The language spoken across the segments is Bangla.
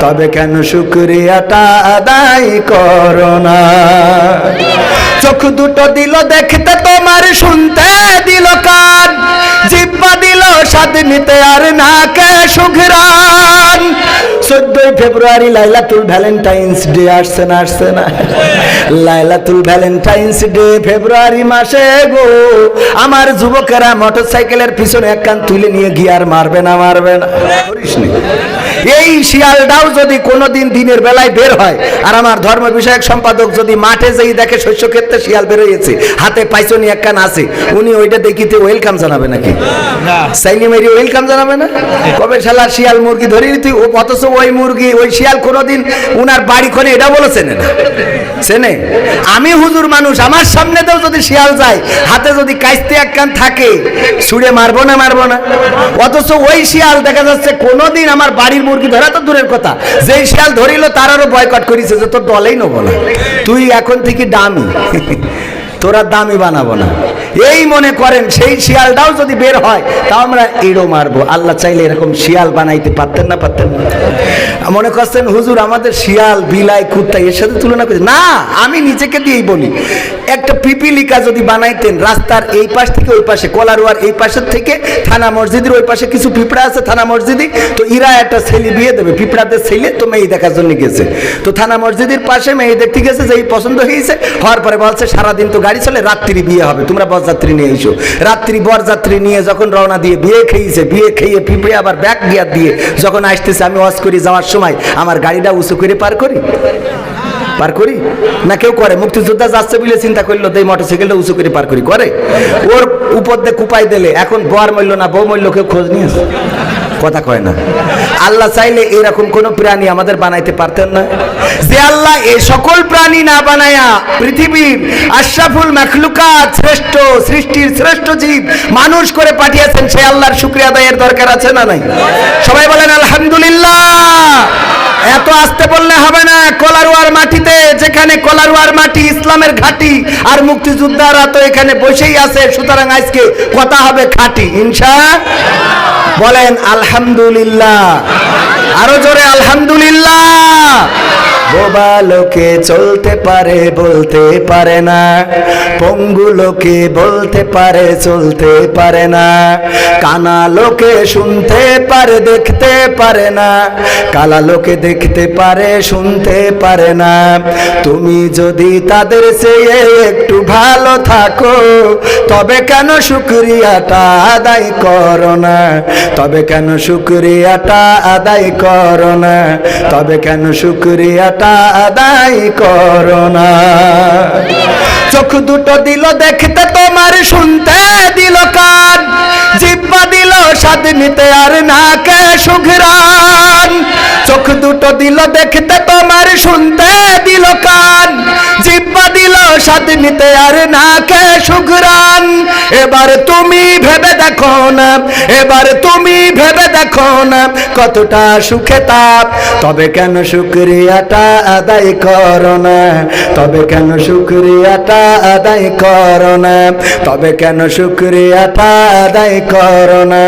তবে কেন শুকরিয়াটা আদায় করো না? চোখ দুটো দিল দেখতে তোমার, শুনতে দিল কান, জিহ্বা দিল স্বাদ নিতে আর নাকে সুঘ্রাণ। 14 ফেব্রুয়ারি লাইলাতুল ভ্যালেন্টাইন্স ডে আসছে না? আসছে না? লাইলাতুল ভ্যালেন্টাইন্স ডে ফেব্রুয়ারি মাসে গো, আমার যুবকেরা মোটরসাইকেলের পিছনে এক কান তুলে নিয়ে গিয়ার মারবে না? মারবে না? এই শিয়ালটাও যদি কোনোদিন দিনের বেলায় বের হয়, আর আমার ধর্ম বিষয়ক সম্পাদক যদি মাঠে যেই দেখে শস্য ক্ষেত্রে শিয়াল বের হয়েছে, হাতে পাইছনি এক কান আছে, উনি ওইটা দেখিতে ওয়েলকাম জানাবে নাকি? সাইলি মেরি ওয়েলকাম জানাবে না? কবে শালা শিয়াল মুরগি ধরে তুই, অথচ ওই মুরগি ওই শিয়াল কোনোদিন উনার বাড়ি খনে এটা বলেছেন না? চেনে? আমি হুজুর মানুষ, আমার সামনেতেও যদি শিয়াল যায়, হাতে যদি কাইস্তে এক কান থাকে, ছুঁড়ে মারবো না? মারবো না? অথচ ওই শিয়াল দেখা যাচ্ছে কোনোদিন আমার বাড়ির মুরগি ধরা তো দূরের কথা, যেই শিয়াল ধরিল তারও বয়কট করেছে যে তোর দলেই নেবো না, তুই এখন থেকে দামি, তোরা দামি বানাবো না। এই মনে করেন সেই শিয়ালটাও যদি বের হয় তাও আমরা এড়ো মারবো। আল্লাহ চাইলে এরকম শিয়াল বানাইতে পারতেন না? পারতেন না? মনে করছেন হুজুর আমাদের শিয়াল বিলাই কুত্তা এর সাথে তুলনা করি না, আমি নিজেকে দিয়েই বলি, একটা পিপিলিকা যদি বানাইতেন রাস্তার এই পাশ থেকে ওই পাশে, কলারুয়ার এই পাশের থেকে থানা মসজিদের ওই পাশে কিছু পিঁপড়া আছে থানা মসজিদে, তো ইরা একটা ছেলে বিয়ে দেবে, পিঁপড়াদের ছেলে তো মেয়ে দেখার জন্য গেছে, তো থানা মসজিদের পাশে মেয়ে দেখতে গেছে, যেই পছন্দ হয়েছে, হওয়ার পরে বলছে সারাদিন তো গাড়ি চলে, রাত্রি বিয়ে হবে, তোমরা বরযাত্রী নিয়ে এসো। রাত্রি বরযাত্রী নিয়ে যখন রওনা দিয়ে বিয়ে খেয়েছে, বিয়ে খেয়ে পিঁপড়ে আবার ব্যাক গিয়ার দিয়ে যখন আসতেছে, আমি ওয়াজ করি যাওয়ার সময় আমার গাড়িটা উঁচু করে পার করি না? কেউ করে? মুক্তিযোদ্ধা যাচ্ছে বলে চিন্তা করলো এই মোটরসাইকেলটা উঁচু করে পার করি, করে? ওর উপর দিয়ে কুপাই দিলে এখন বর মূল্য না বউ মূল্য কেউ খোঁজ নিয়ে কথা কয় না। আল্লাহ চাইলে এরকম কোন প্রাণী আমাদের বানাইতে পারতেন না? যে আল্লাহ এই সকল প্রাণী না বানায়া পৃথিবীর আশরাফুল মাখলুকাত, শ্রেষ্ঠ সৃষ্টির শ্রেষ্ঠ জীব মানুষ করে পাঠিয়েছেন, সে আল্লাহর শুকরিয়া আদায়ের দরকার আছে না নাই? সবাই বলেন আলহামদুলিল্লাহ। এত আসতে বললে হবে না। কলারুয়ার মাটিতে, যেখানে কলারুয়ার মাটি ইসলামের ঘাঁটি, আর মুক্তিযোদ্ধারা তো এখানে বসেই আছে, সুতরাং আজকে কথা হবে খাঁটি ইনশাআল্লাহ। বলেন আলহামদুলিল্লাহ, আরো জোরে আলহামদুলিল্লাহ। বোবা লোকে চলতে পারে বলতে পারে না, পঙ্গু লোকে বলতে পারে চলতে পারে না, কানা লোকে শুনতে পারে দেখতে পারে না, কালা লোকে দেখতে পারে শুনতে পারে না। তুমি যদি তাদের চেয়ে একটু ভালো থাকো, তবে কেন শুকরিয়াটা আদায় করো না? তবে কেন শুকরিয়াটা আদায় করো না? তবে কেন শুকরিয়াটা আদায় করো না? চোখ দুটো দিল দেখতে তোমার, শুনতে দিল কান, জিহ্বা দিল স্বাদ নিতে আর নাকে সুঘ্রাণ। চোখ দুটো দিল দেখতে তোমার, শুনতে দিল কান, জিহ্বা দিল স্বাদ নিতে আর নাকে সুঘ্রাণ। এবার তুমি ভেবে দেখো না, এবার তুমি ভেবে দেখো না কতটা সুখে তাপ। তবে কেন শুকরিয়াটা আদায় করো না? তবে কেন শুকরিয়াটা আদায় করো না? তবে কেন শুকরিয়াটা আদায় করো না?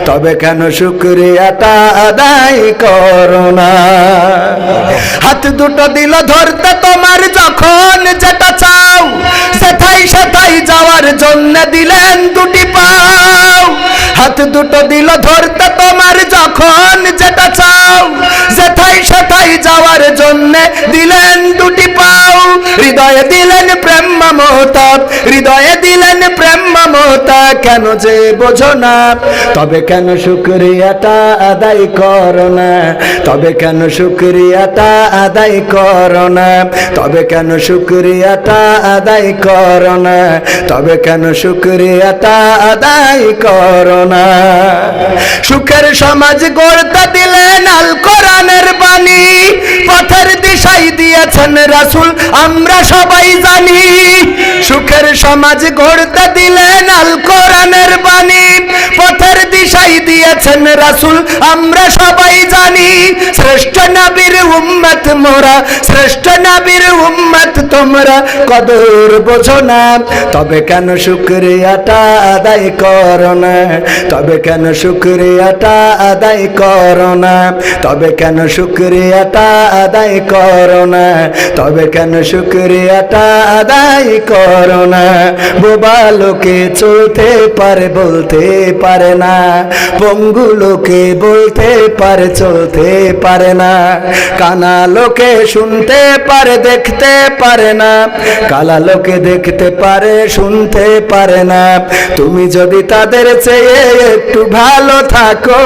তবে কেন শুকরিয়াটা আদায় করো না? হাত দুটো দিল ধরতে তোমার, যখন যেটা চাও সেটাই সেটাই যাওয়ার জন্য দিলেন দুটি পাও। হাত দুটো দিল ধরতে তোমার, যখন যেটা চাও সেটাই সেটাই যাওয়ার জন্য দিলেন দুটি পাও। হৃদয়ে দিলেন প্রেম মমতা, হৃদয়ে দিলেন প্রেম মমতা, কেন যে বোঝো না? তবে কেন শুকরিয়াটা আদায় করো না? তবে কেন শুকরিয়াটা আদায় করো না? তবে কেন শুকরিয়াটা আদায় করো না? তবে কেন শুকরিয়াটা আদায় করো না? সুখের সমাজ গড়তে দিলেন আল কোরআনের বাণী, পথের দিশাই দিয়েছেন রাসূল আমরা সবাই জানি। সুখের সমাজ গড়তে দিলেন আল কোরআনের বাণী, পথের দিশাই দিয়েছেন রাসূল আমরা সবাই জানি। শ্রেষ্ঠ নবীর উম্মত মোরা, শ্রেষ্ঠ নবীর উম্মত তোমরা, কদর বোঝো না, তবে কেন শুকরিয়াটা আদায় করো না, তবে কেন শুকরিয়াটা আদায় করো না, তবে কেন শুকরিয়াটা আদায় করো না, তবে কেন শুকরিয়াটা আদায় করো না। বোবা লোকে চলতে পারে বলতে পারে না, পঙ্গু লোকে বলতে পারে চলতে পারে না, কানা লোকে শুনতে পারে দেখতে পারে না, কালা লোকে দেখতে পারে শুনতে পারে না। তুমি যদি তাদের চেয়ে একটু ভালো থাকো,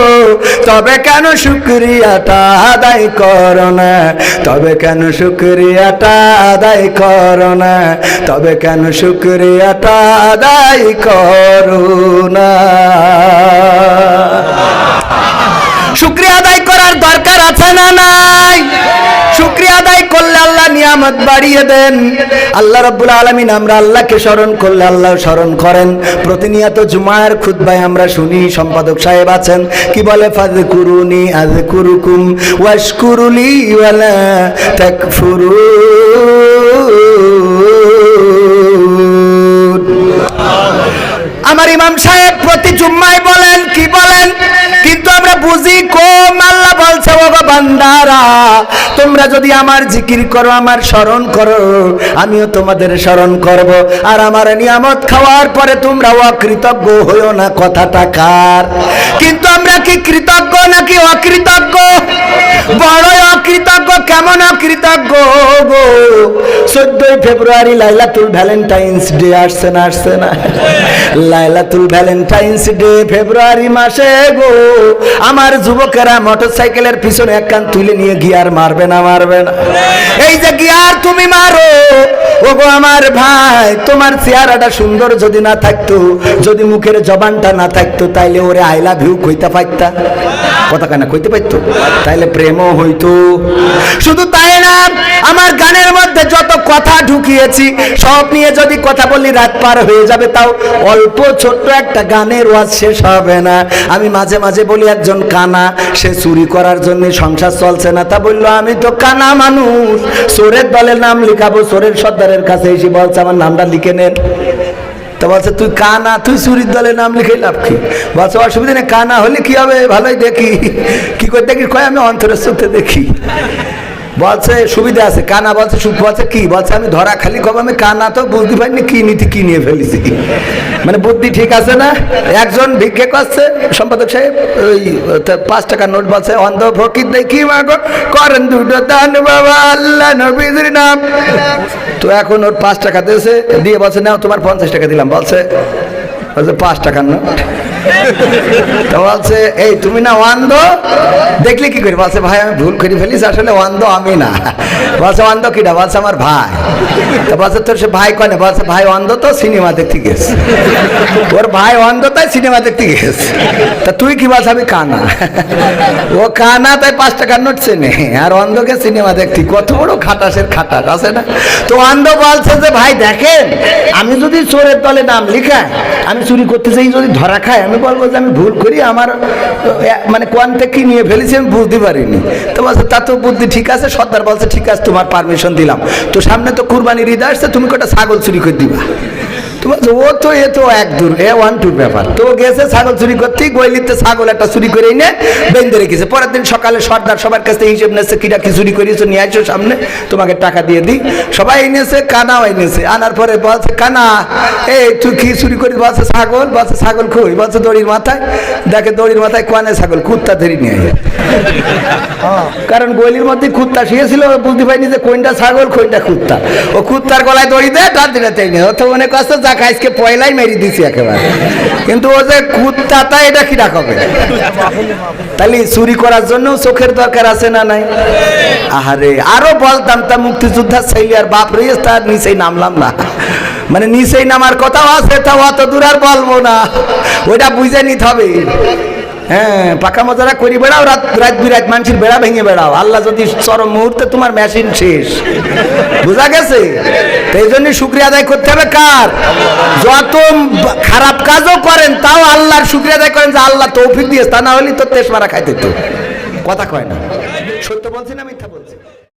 তবে কেন শুকরিয়াটা আদায় করো না, তবে কেন শুকরিয়াটা আদায় করো না, তবে কেন শুকরিয়াটা আদায় করো না। শুকরিয়া আদায় করার দরকার আছে না নাই? শুকরিয়া আদায় করলে আল্লাহ নিয়ামত বাড়িয়ে দেন। আল্লাহ রাব্বুল আলামিন, আমরা আল্লাহকে স্মরণ করলে আল্লাহ স্মরণ করেন। প্রতিনিয়ত জুমার খুতবায় আমরা শুনি, সম্পাদক সাহেব আছেন কি বলে, ফাযকুরুনি আযকুরুকুম ওয়াশকুরুলি ওয়ালা তাকফুরুন। আমার ইমাম সাহেব প্রতি জুম্মায় বলেন, কি বলেন, কিন্তু আমরা বুঝি কম। আল্লাহ বলছে, ও বান্দারা, তোমরা যদি আমার জিকির করো, আমার স্মরণ করো, আমিও তোমাদের স্মরণ করব। আর আমার নিয়ামত খাওয়ার পরে তোমরা অকৃতজ্ঞ হইও না। কথাটা কার? কিন্তু আমরা কি কৃতজ্ঞ নাকি অকৃতজ্ঞ? বড়ই অকৃতজ্ঞ। কেমন অকৃতজ্ঞ গো? 14 ফেব্রুয়ারি লাইলাতুল ভ্যালেন্টাইন্স ডে আসছে না? আসছে না? লাইলাতুল ভ্যালেন্টাইন্স ডে ফেব্রুয়ারি মাসে গো, আমার যুবকেরা মোটরসাইকেলের পিছনে এক কান তুলে নিয়ে গিয়ার মারবে না? মারবে না? এই যে গিয়ার তুমি মারো, ও গো আমার ভাই, তোমার চেহারাটা সুন্দর যদি না থাকতো, যদি মুখের জবানটা না থাকতো, তাইলে ওরে আই লাভ ইউ কইতে পারতা? কথা কেন কইতে পারতো? তাইলে প্রেমও হইতো। শুধু তাই না, আমার গানের মধ্যে যত কথা ঢুকিয়েছি সব নিয়ে যদি কথা বলি রাত পার হয়ে যাবে, তাও অল্প ছোট্ট একটা গানের ওয়াজ শেষ হবে না। আমি মাঝে মাঝে বলি, একজন কানা, সে চুরি করার জন্য সংসার চলছে না, তা বললো আমি তো কানা মানুষ, চোরের দলের নাম লিখাবো। চোরের সর্দারের কাছে এসে বলছে, আমার নামটা লিখে নেন। তো বলছে, তুই কানা, তুই চুরির দলের নাম লিখে লাভ কি? বলছে, অসুবিধা নেই, কানা হলে কি হবে, ভালোই দেখি। কি করে দেখি? কয় আমি অন্তরের চোখে দেখি। বলছে সুবিধা আছে। কানা বলছে, সুখ বলছে কি? বলছে আমি ধরা খালি কব, আমি কানা তো বুঝতে পারিনি কি নীতি কি নিয়ে ফেলেছি। মানে বুদ্ধি ঠিক আছে না? একজন ভিক্ষে করছে, সম্পাদক সাহেব, ওই 5 টাকার নোট, বলছে অন্ধ ফকির দেখি মাগো করেন দুটো দান বাবা আল্লাহ নবীর নাম। তো এখন ওর 5 টাকা দিয়েছে, দিয়ে বলছে নাও তোমার 50 টাকা দিলাম। বলছে 5 টাকার নোট। তো বলছে, এই তুমি না অন্ধ, দেখলে কি করি? বলছে, ভাই আমি ভুল করে ফেলিস, আসলে অন্ধ আমি না। বলছে, অন্ধ কিটা? বলছে, আমার ভাই। তো বলছে, তোর সে ভাই কনে? বলছে, ভাই অন্ধ তো সিনেমা দেখতে গেছে। ওর ভাই অন্ধ তাই সিনেমা দেখতে গেছে। তা তুই কি? বলছে, আমি কানা। ও কানা তাই 5 টাকার নোট চেনে, আর অন্ধকে সিনেমা দেখতি। কত বড় খাটাসের খাটাস আছে না? তো অন্ধ বলছে যে, ভাই দেখেন, আমি যদি চোরের দলে নাম লিখাই, আমি চুরি করতে চাই, যদি ধরা খাই, আমি বলবো যে আমি ভুল করি, আমার মানে কোন থেকে নিয়ে ফেলেছি আমি বুঝতে পারিনি। তো বলছে, তা তো বুদ্ধি ঠিক আছে। সর্দার বলছে, ঠিক আছে, তোমার পারমিশন দিলাম। তো সামনে তো কুরবানির ঈদ আসছে, তুমি কটা ছাগল চুরি করে দিবা। ও তো এ তো এক দূর, এ 1-2 ব্যাপার। তো গেছে ছাগল চুরি করতে, গইলিতে ছাগল একটা চুরি করে এনে বেঁধে রেখেছে। পরের দিন সকালে সর্দার সবার কাছে হিসেব নিয়েছে, কিরা কি চুরি করিয়েছো, নিয়ে আসো সামনে, তোমাকে টাকা দিয়ে দিই। সবাই এনেছে, কানাও এনেছে। আনার পরে বলছে, কানা এই তুই কি চুরি করি? বলছে, ছাগল। বলছে, ছাগল কই? বলছে, দড়ির মাথায়। দেখে দড়ির মাথায় কোয়ানে ছাগল, কুত্তা ধরে নিয়ে। কারণ গলির মধ্যে কুত্তা শুয়েছিল, বুঝতে পারিনি যে কোনটা ছাগল কোনটা কুত্তা। ও কুত্তার গলায় দড়ি দেয়, তার দিনে তাই নেই। ও তো মনে করছে যাক আজকে পয়লাই মেরে দিছি একেবারে। কিন্তু ও যে কুত্তা, তা এটা কি রাখবে? তাহলে চুরি করার জন্য চোখের দরকার আছে না নাই? আহারে, আরো বলতাম, তা মুক্তিযোদ্ধা ছেলে আর বাপ রয়েছে, তার নিচেই নামলাম না। মানে নিচেই নামার কথাও আছে, তা অত দূর আর বলবো না, ওইটা বুঝে নিতে হবে। হ্যাঁ, পাকা মজারা করি বেড়াও, রাত বিরাত মানুষের বেড়া ভেঙে বেড়াও। আল্লাহ যদি চরম মুহূর্তে তোমার মেশিন শেষ, বুঝা গেছে? এই জন্য শুকরিয়া আদায় করতে হবে কার? যত খারাপ কাজও করেন তাও আল্লাহর শুকরিয়া আদায় করেন যে আল্লাহ তৌফিক দিয়েছে, তা না হলে তো তেজ মারা খাইতে। তো কথা কয় না, সত্য বলছি না আমি।